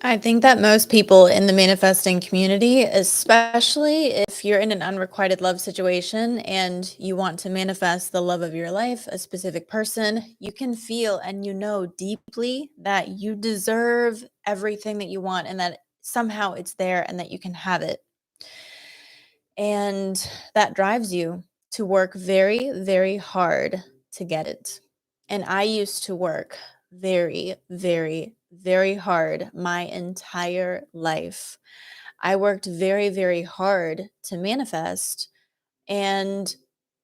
I think that most people in the manifesting community, especially if you're in an unrequited love situation and you want to manifest the love of your life, a specific person, you can feel and you know deeply that you deserve everything that you want and that somehow it's there and that you can have it. And that drives you to work very, very hard to get it. And I used to work very, very, very hard my entire life. I worked very, very hard to manifest, and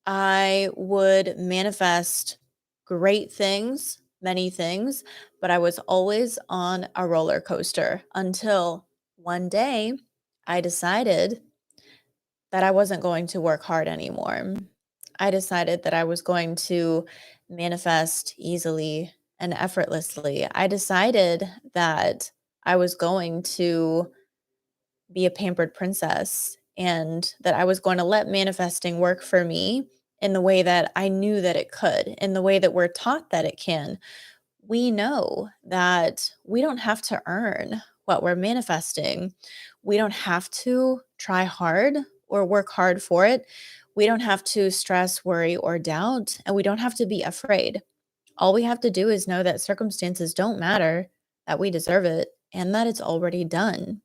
I would manifest great things, many things, but I was always on a roller coaster until one day I decided that I wasn't going to work hard anymore. I decided that I was going to manifest easily and effortlessly. I decided that I was going to be a pampered princess and that I was going to let manifesting work for me in the way that I knew that it could, in the way that we're taught that it can. We know that we don't have to earn what we're manifesting. We don't have to try hard or work hard for it. We don't have to stress, worry, or doubt, and we don't have to be afraid. All we have to do is know that circumstances don't matter, that we deserve it, and that it's already done.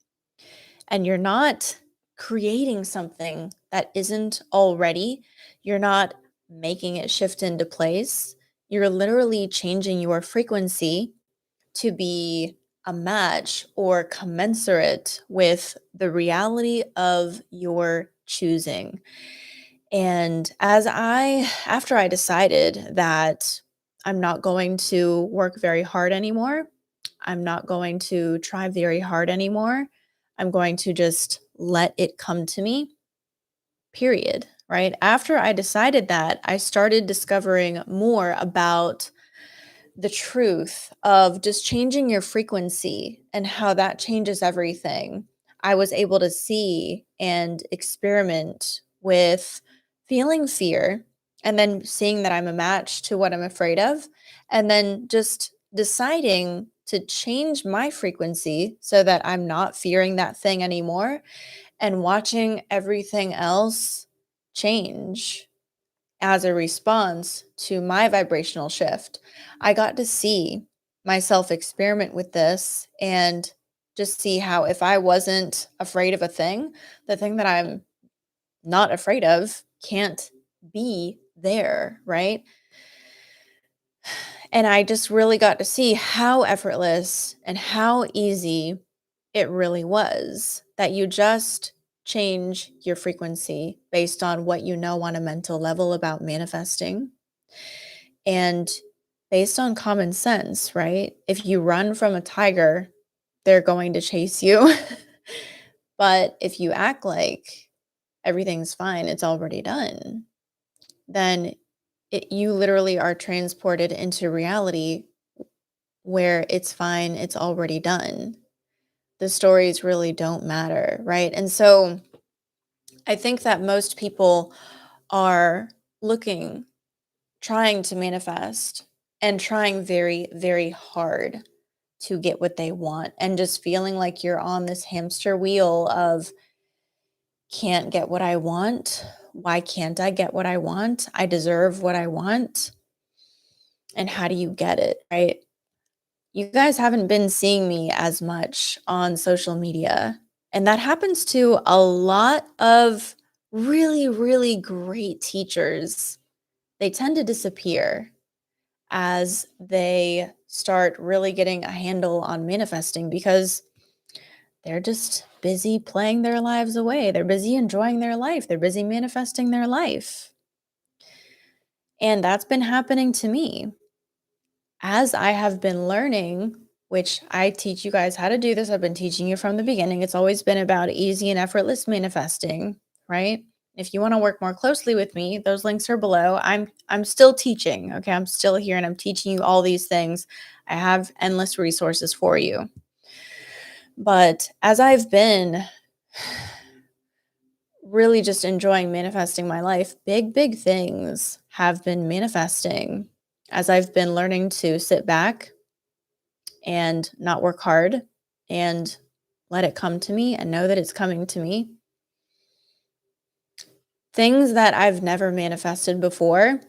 And you're not creating something that isn't already, you're not making it shift into place. You're literally changing your frequency to be a match or commensurate with the reality of your choosing. And after I decided that I'm not going to work very hard anymore, I'm not going to try very hard anymore, I'm going to just let it come to me, period. Right? After I decided that, I started discovering more about the truth of just changing your frequency and how that changes everything. I was able to see and experiment with feeling fear and then seeing that I'm a match to what I'm afraid of, and then just deciding to change my frequency so that I'm not fearing that thing anymore and watching everything else change as a response to my vibrational shift. I got to see myself experiment with this and just see how if I wasn't afraid of a thing, the thing that I'm not afraid of can't be there, right? And I just really got to see how effortless and how easy it really was that you just change your frequency based on what you know on a mental level about manifesting and based on common sense, right? If you run from a tiger, they're going to chase you. But if you act like everything's fine, it's already done, then you literally are transported into reality where it's fine, it's already done. The stories really don't matter, right? And so I think that most people are looking, trying to manifest and trying very, very hard to get what they want and just feeling like you're on this hamster wheel of can't get what I want. Why can't I get what I want? I deserve what I want. And how do you get it, right? You guys haven't been seeing me as much on social media. And that happens to a lot of really, really great teachers. They tend to disappear as they start really getting a handle on manifesting because they're just busy playing their lives away. They're busy enjoying their life. They're busy manifesting their life. And that's been happening to me as I have been learning, which I teach you guys how to do this. I've been teaching you from the beginning. It's always been about easy and effortless manifesting, right? If you want to work more closely with me, those links are below. I'm still teaching, okay? I'm still here and I'm teaching you all these things. I have endless resources for you. But as I've been really just enjoying manifesting my life, big, big things have been manifesting as I've been learning to sit back and not work hard and let it come to me and know that it's coming to me. Things that I've never manifested before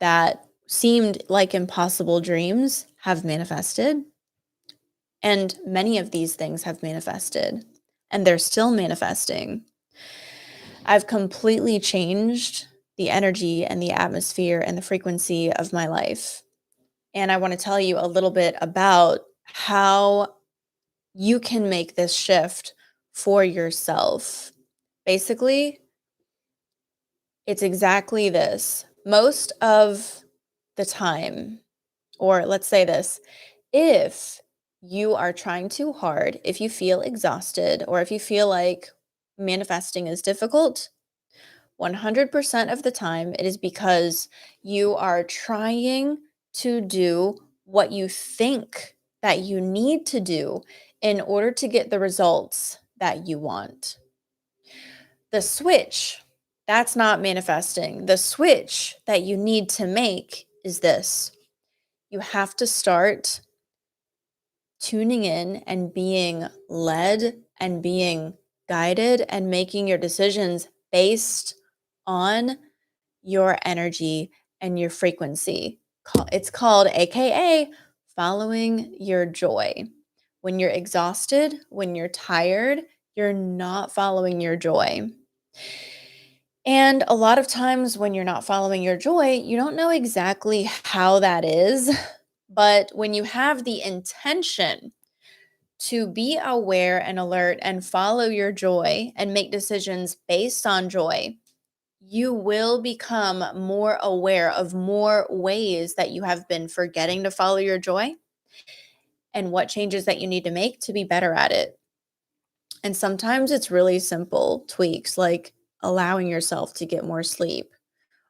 that seemed like impossible dreams have manifested. And many of these things have manifested, and they're still manifesting. I've completely changed the energy and the atmosphere and the frequency of my life. And I want to tell you a little bit about how you can make this shift for yourself. Basically, it's exactly this. Most of the time, or let's say this, if you are trying too hard, if you feel exhausted, or if you feel like manifesting is difficult, 100% of the time it is because you are trying to do what you think that you need to do in order to get the results that you want. The switch, that's not manifesting. The switch that you need to make is this. You have to start tuning in and being led and being guided and making your decisions based on your energy and your frequency. It's called AKA following your joy. When you're exhausted, when you're tired, you're not following your joy. And a lot of times when you're not following your joy, you don't know exactly how that is. But when you have the intention to be aware and alert and follow your joy and make decisions based on joy, you will become more aware of more ways that you have been forgetting to follow your joy and what changes that you need to make to be better at it. And sometimes it's really simple tweaks like allowing yourself to get more sleep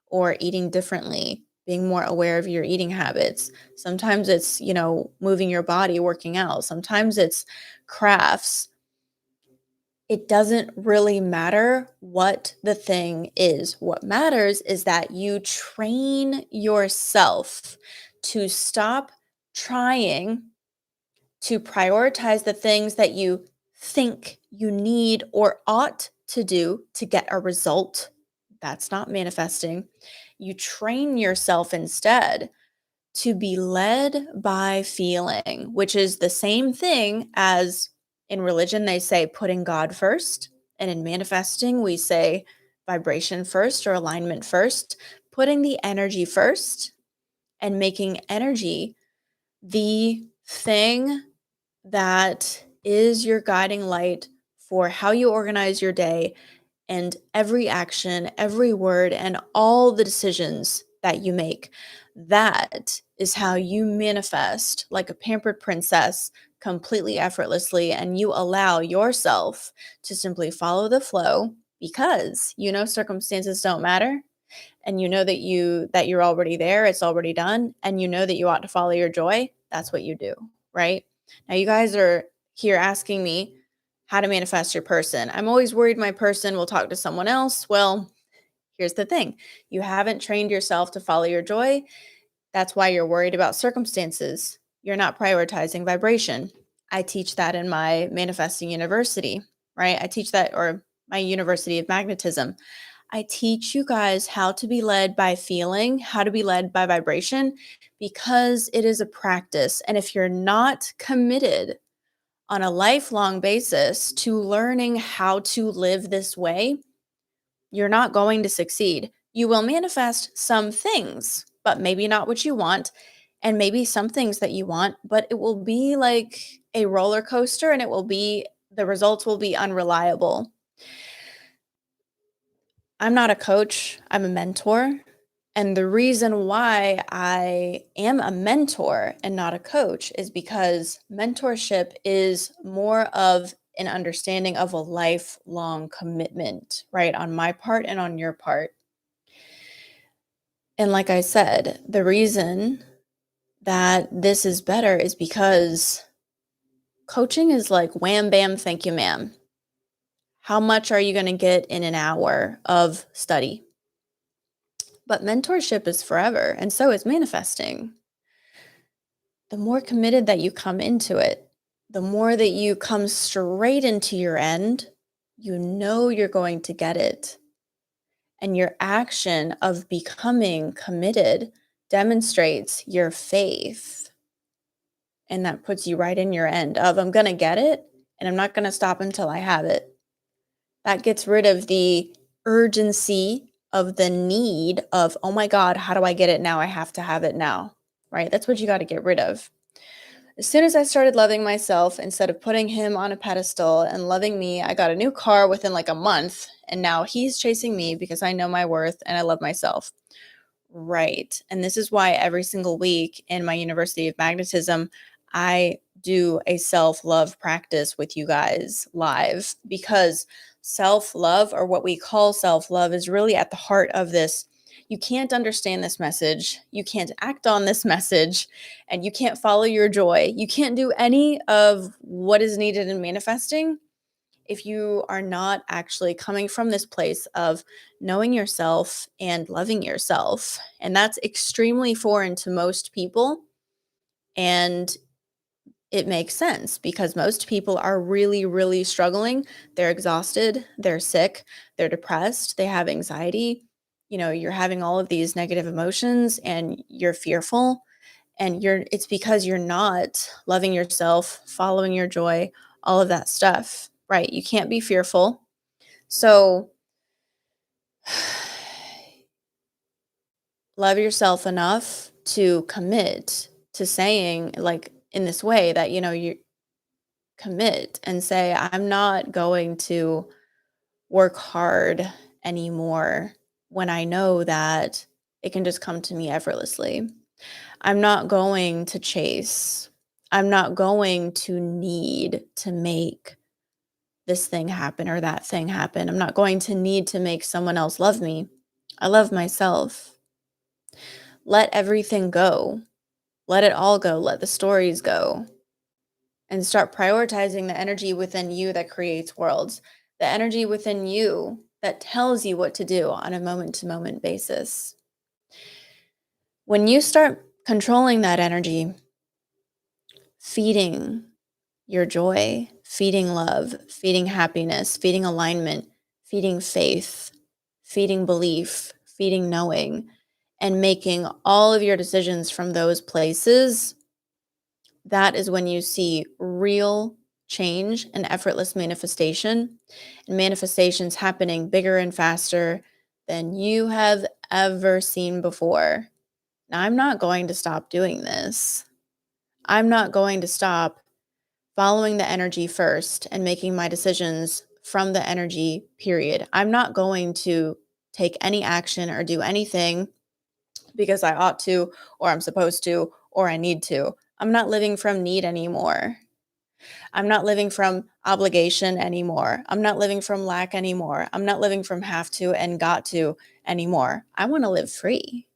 or eating differently, being more aware of your eating habits. Sometimes it's, moving your body, working out. Sometimes it's crafts. It doesn't really matter what the thing is. What matters is that you train yourself to stop trying to prioritize the things that you think you need or ought to do to get a result. That's not manifesting. You train yourself instead to be led by feeling, which is the same thing as in religion, they say putting God first. And in manifesting, we say vibration first or alignment first, putting the energy first and making energy the thing that is your guiding light for how you organize your day and every action, every word, and all the decisions that you make. That is how you manifest like a pampered princess completely effortlessly, and you allow yourself to simply follow the flow because circumstances don't matter, and that you're already there, it's already done, and you know that you ought to follow your joy. That's what you do, right? Now you guys are here asking me how to manifest your person. I'm always worried my person will talk to someone else. Well, here's the thing. You haven't trained yourself to follow your joy. That's why you're worried about circumstances. You're not prioritizing vibration. I teach that in my manifesting university, right? I teach that, or my University of Magnetism. I teach you guys how to be led by feeling, how to be led by vibration, because it is a practice. And if you're not committed on a lifelong basis to learning how to live this way, you're not going to succeed. You will manifest some things, but maybe not what you want, and maybe some things that you want, but it will be like a roller coaster, and the results will be unreliable. I'm not a coach, I'm a mentor. And the reason why I am a mentor and not a coach is because mentorship is more of an understanding of a lifelong commitment, right? On my part and on your part. And like I said, the reason that this is better is because coaching is like wham, bam, thank you, ma'am. How much are you going to get in an hour of study? But mentorship is forever, and so is manifesting. The more committed that you come into it, the more that you come straight into your end, you know you're going to get it. And your action of becoming committed demonstrates your faith. And that puts you right in your end of, I'm going to get it and I'm not going to stop until I have it. That gets rid of the urgency of the need of, oh my God, how do I get it now? I have to have it now, right? That's what you got to get rid of. As soon as I started loving myself, instead of putting him on a pedestal and loving me, I got a new car within like a month. And now he's chasing me because I know my worth and I love myself. Right. And this is why every single week in my University of Magnetism, I do a self-love practice with you guys live, because self-love, or what we call self-love, is really at the heart of this. You can't understand this message. You can't act on this message, and you can't follow your joy. You can't do any of what is needed in manifesting if you are not actually coming from this place of knowing yourself and loving yourself. And that's extremely foreign to most people. And it makes sense because most people are really, really struggling. They're exhausted, they're sick, they're depressed, they have anxiety. You know, you're having all of these negative emotions and you're fearful, and it's because you're not loving yourself, following your joy, all of that stuff, right? You can't be fearful. So love yourself enough to commit to saying, like, in this way that, you know, you commit and say, I'm not going to work hard anymore when I know that it can just come to me effortlessly. I'm not going to chase. I'm not going to need to make this thing happen or that thing happen. I'm not going to need to make someone else love me. I love myself. Let everything go. Let it all go. Let the stories go. And start prioritizing the energy within you that creates worlds, the energy within you that tells you what to do on a moment-to-moment basis. When you start controlling that energy, feeding your joy, feeding love, feeding happiness, feeding alignment, feeding faith, feeding belief, feeding knowing, and making all of your decisions from those places, that is when you see real change and effortless manifestation, and manifestations happening bigger and faster than you have ever seen before. Now, I'm not going to stop doing this. I'm not going to stop following the energy first and making my decisions from the energy, period. I'm not going to take any action or do anything because I ought to, or I'm supposed to, or I need to. I'm not living from need anymore. I'm not living from obligation anymore. I'm not living from lack anymore. I'm not living from have to and got to anymore. I want to live free.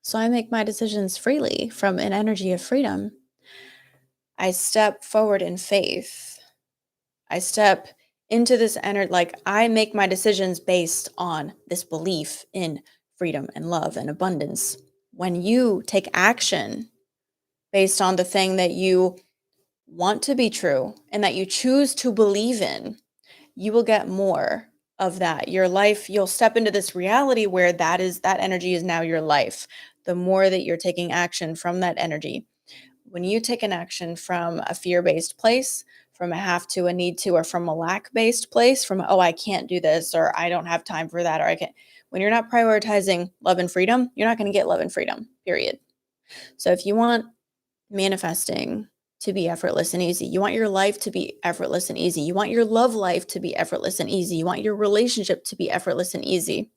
So I make my decisions freely from an energy of freedom. I step forward in faith. I step into this energy, like I make my decisions based on this belief in freedom and love and abundance. When you take action based on the thing that you want to be true and that you choose to believe in, you will get more of that. Your life, you'll step into this reality where that energy is now your life. The more that you're taking action from that energy. When you take an action from a fear-based place, from a have to, a need to, or from a lack-based place, from, oh, I can't do this, or I don't have time for that, or I can't. When you're not prioritizing love and freedom, you're not going to get love and freedom, period. So if you want manifesting to be effortless and easy, you want your life to be effortless and easy, you want your love life to be effortless and easy, you want your relationship to be effortless and easy,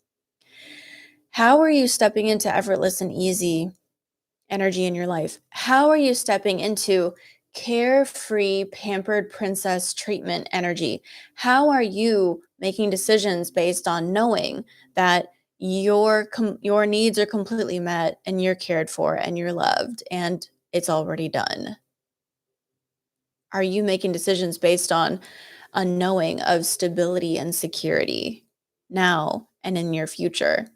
how are you stepping into effortless and easy energy in your life? How are you stepping into carefree, pampered princess treatment energy? How are you making decisions based on knowing that your needs are completely met and you're cared for and you're loved and it's already done? Are you making decisions based on a knowing of stability and security now and in your future?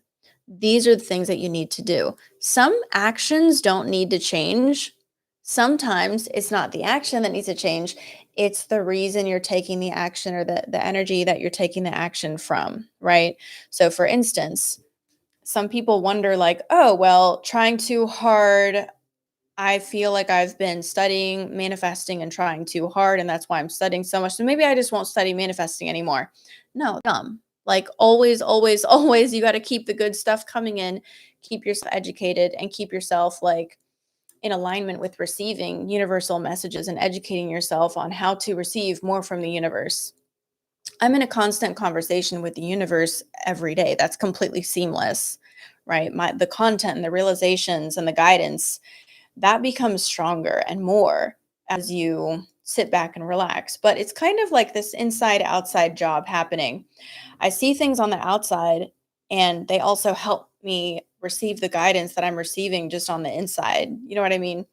These are the things that you need to do. Some actions don't need to change. Sometimes it's not the action that needs to change, it's the reason you're taking the action or the energy that you're taking the action from, right? So for instance, some people wonder like, "Oh, well, trying too hard, I feel like I've been studying, manifesting, and trying too hard, and that's why I'm studying so much. So maybe I just won't study manifesting anymore." No, dumb. Like always, always, always, you got to keep the good stuff coming in, keep yourself educated, and keep yourself like in alignment with receiving universal messages and educating yourself on how to receive more from the universe. I'm in a constant conversation with the universe every day. That's completely seamless, right? The content and the realizations and the guidance that becomes stronger and more as you sit back and relax. But it's kind of like this inside outside job happening. I see things on the outside and they also help me receive the guidance that I'm receiving just on the inside. You know what I mean?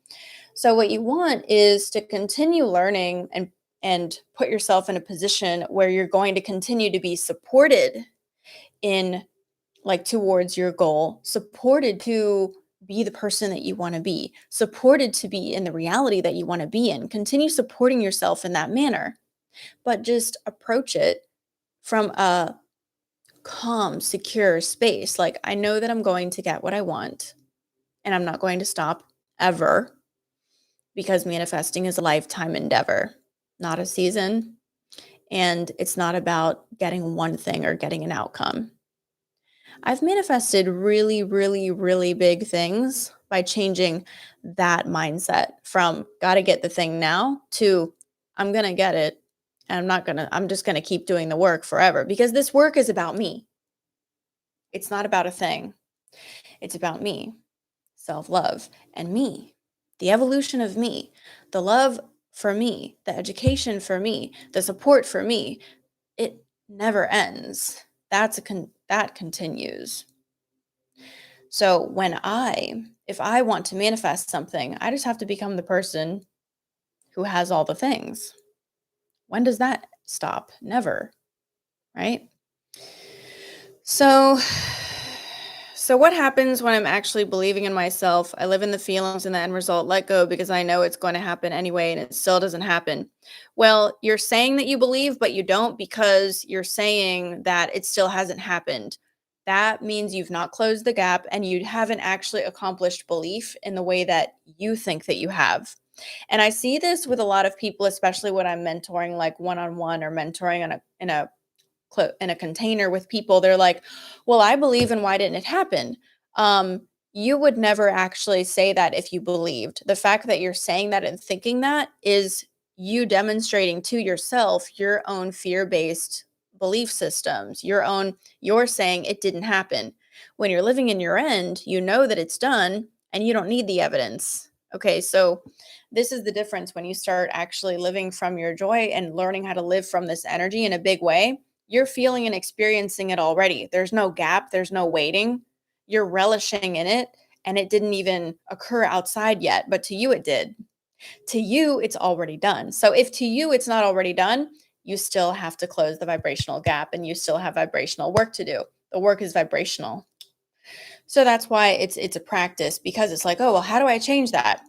So what you want is to continue learning and put yourself in a position where you're going to continue to be supported in like towards your goal, supported to be the person that you want to be, supported to be in the reality that you want to be in. Continue supporting yourself in that manner, but just approach it from a calm, secure space. Like, I know that I'm going to get what I want and I'm not going to stop ever because manifesting is a lifetime endeavor, not a season. And it's not about getting one thing or getting an outcome. I've manifested really, really, really big things by changing that mindset from gotta get the thing now to I'm gonna get it and I'm just gonna keep doing the work forever because this work is about me. It's not about a thing. It's about me, self love, and me, the evolution of me, the love for me, the education for me, the support for me. It never ends. That continues. So if I want to manifest something, I just have to become the person who has all the things. When does that stop? Never, right? So so what happens when I'm actually believing in myself? I live in the feelings and the end result, let go because I know it's going to happen anyway and it still doesn't happen. Well, you're saying that you believe, but you don't because you're saying that it still hasn't happened. That means you've not closed the gap and you haven't actually accomplished belief in the way that you think that you have. And I see this with a lot of people, especially when I'm mentoring like one-on-one or mentoring in a container with people. They're like, well, I believe, and why didn't it happen? You would never actually say that if you believed. The fact that you're saying that and thinking that is you demonstrating to yourself your own fear-based belief systems, you're saying it didn't happen. When you're living in your end, you know that it's done and you don't need the evidence. Okay, so this is the difference when you start actually living from your joy and learning how to live from this energy in a big way. You're feeling and experiencing it already. There's no gap, there's no waiting. You're relishing in it, and it didn't even occur outside yet, but to you it did. To you, it's already done. So if to you it's not already done, you still have to close the vibrational gap and you still have vibrational work to do. The work is vibrational. So that's why it's a practice because it's like, oh, well, how do I change that?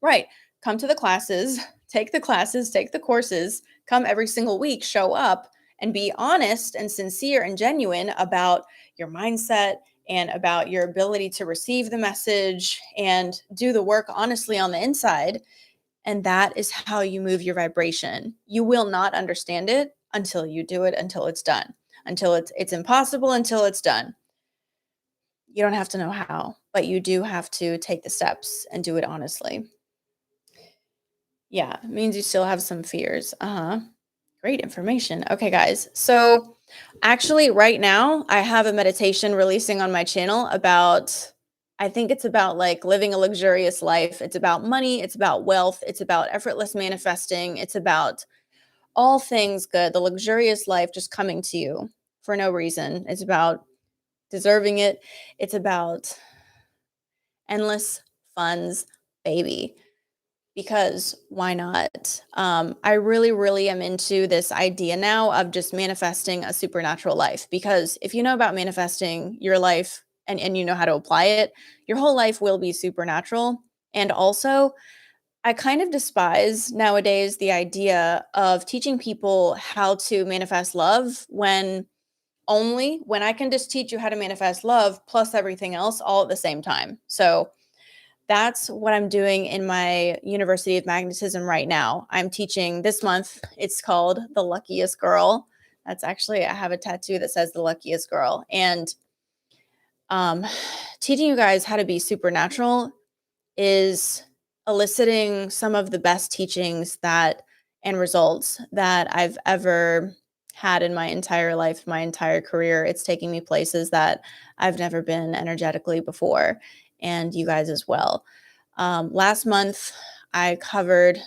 Right. Come to the classes, take the courses, come every single week, show up and be honest and sincere and genuine about your mindset and about your ability to receive the message and do the work honestly on the inside. And that is how you move your vibration. You will not understand it until you do it, until it's done, until it's impossible, until it's done. You don't have to know how, but you do have to take the steps and do it honestly. Yeah, it means you still have some fears. Uh-huh. Great information. Okay, guys. So actually right now I have a meditation releasing on my channel about I think it's about like living a luxurious life. It's about money, it's about wealth, it's about effortless manifesting, it's about all things good, the luxurious life just coming to you for no reason. It's about deserving it. It's about endless funds, baby. Because why not? I really, really am into this idea now of just manifesting a supernatural life. Because if you know about manifesting your life and you know how to apply it, your whole life will be supernatural. And also, I kind of despise nowadays the idea of teaching people how to manifest love when I can just teach you how to manifest love plus everything else all at the same time. So that's what I'm doing in my University of Magnetism right now. I'm teaching this month. It's called The Luckiest Girl. That's actually, I have a tattoo that says The Luckiest Girl. And teaching you guys how to be supernatural is eliciting some of the best teachings and results that I've ever had in my entire life, my entire career. It's taking me places that I've never been energetically before, and you guys as well. Last month, I covered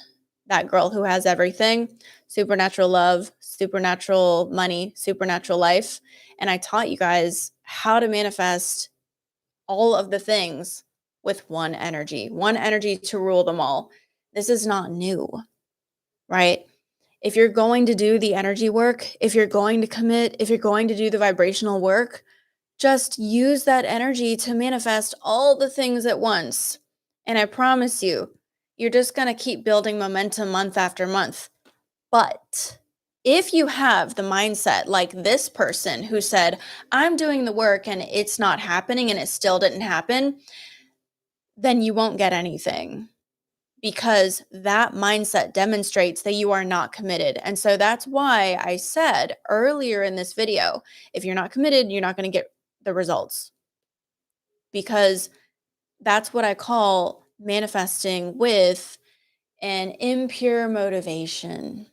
that girl who has everything, supernatural love, supernatural money, supernatural life. And I taught you guys how to manifest all of the things with one energy to rule them all. This is not new, right? If you're going to do the energy work, if you're going to commit, if you're going to do the vibrational work, just use that energy to manifest all the things at once. And I promise you, you're just going to keep building momentum month after month. But if you have the mindset like this person who said, I'm doing the work and it's not happening and it still didn't happen, then you won't get anything, because that mindset demonstrates that you are not committed. And so that's why I said earlier in this video, if you're not committed, you're not going to get the results, because that's what I call manifesting with an impure motivation.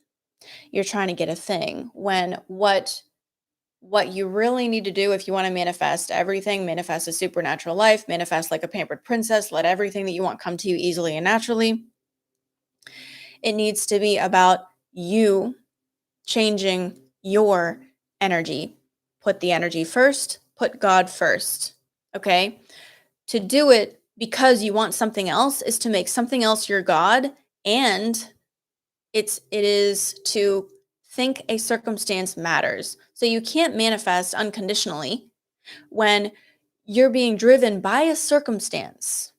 You're trying to get a thing when what you really need to do if you want to manifest everything, manifest a supernatural life, manifest like a pampered princess, let everything that you want come to you easily and naturally. It needs to be about you changing your energy. Put the energy first, put God first. Okay? To do it because you want something else is to make something else your God, and it is to think a circumstance matters. So you can't manifest unconditionally when you're being driven by a circumstance,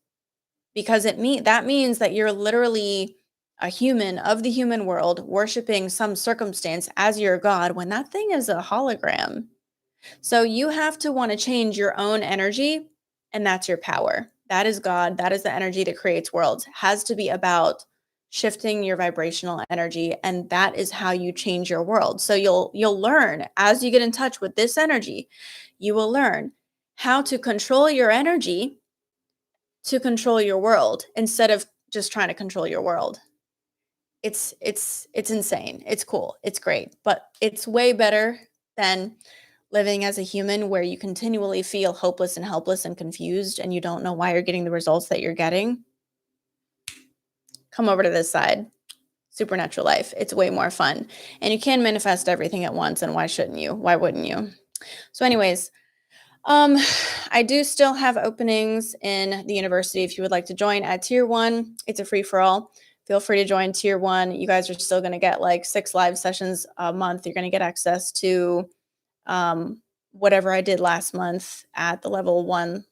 because that means that you're literally a human of the human world worshiping some circumstance as your God when that thing is a hologram. So you have to want to change your own energy, and that's your power. That is God. That is the energy that creates worlds. It has to be about shifting your vibrational energy, and that is how you change your world. So you'll learn as you get in touch with this energy, you will learn how to control your energy to control your world instead of just trying to control your world. It's insane. It's cool. It's great, but it's way better than living as a human where you continually feel hopeless and helpless and confused and you don't know why you're getting the results that you're getting. Come over to this side. Supernatural life. It's way more fun. And you can manifest everything at once, and why shouldn't you? Why wouldn't you? So anyways, I do still have openings in the university if you would like to join at tier 1. It's a free for all. Feel free to join tier 1. You guys are still going to get like 6 live sessions a month. You're going to get access to whatever I did last month at the level 1,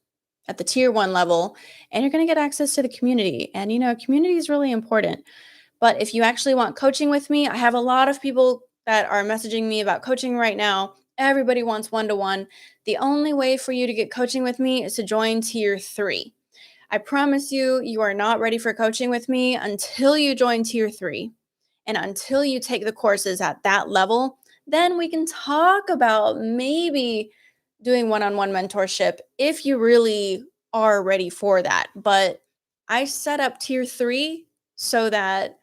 at the tier 1 level, and you're going to get access to the community. And community is really important. But if you actually want coaching with me, I have a lot of people that are messaging me about coaching right now. Everybody wants one-to-one. The only way for you to get coaching with me is to join tier 3. I promise you, you are not ready for coaching with me until you join tier 3. And until you take the courses at that level, then we can talk about maybe doing one-on-one mentorship if you really are ready for that. But I set up tier 3 so that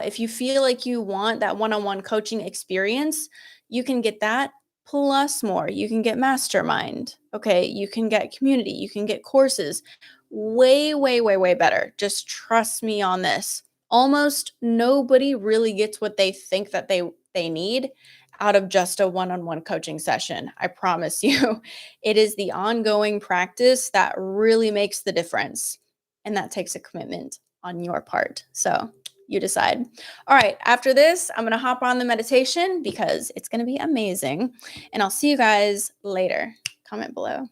if you feel like you want that one-on-one coaching experience, you can get that plus more. You can get Mastermind. Okay. You can get community. You can get courses. Way, way, way, way better. Just trust me on this. Almost nobody really gets what they think that they need out of just a one-on-one coaching session. I promise you. It is the ongoing practice that really makes the difference. And that takes a commitment on your part. So you decide. All right. After this, I'm going to hop on the meditation because it's going to be amazing. And I'll see you guys later. Comment below.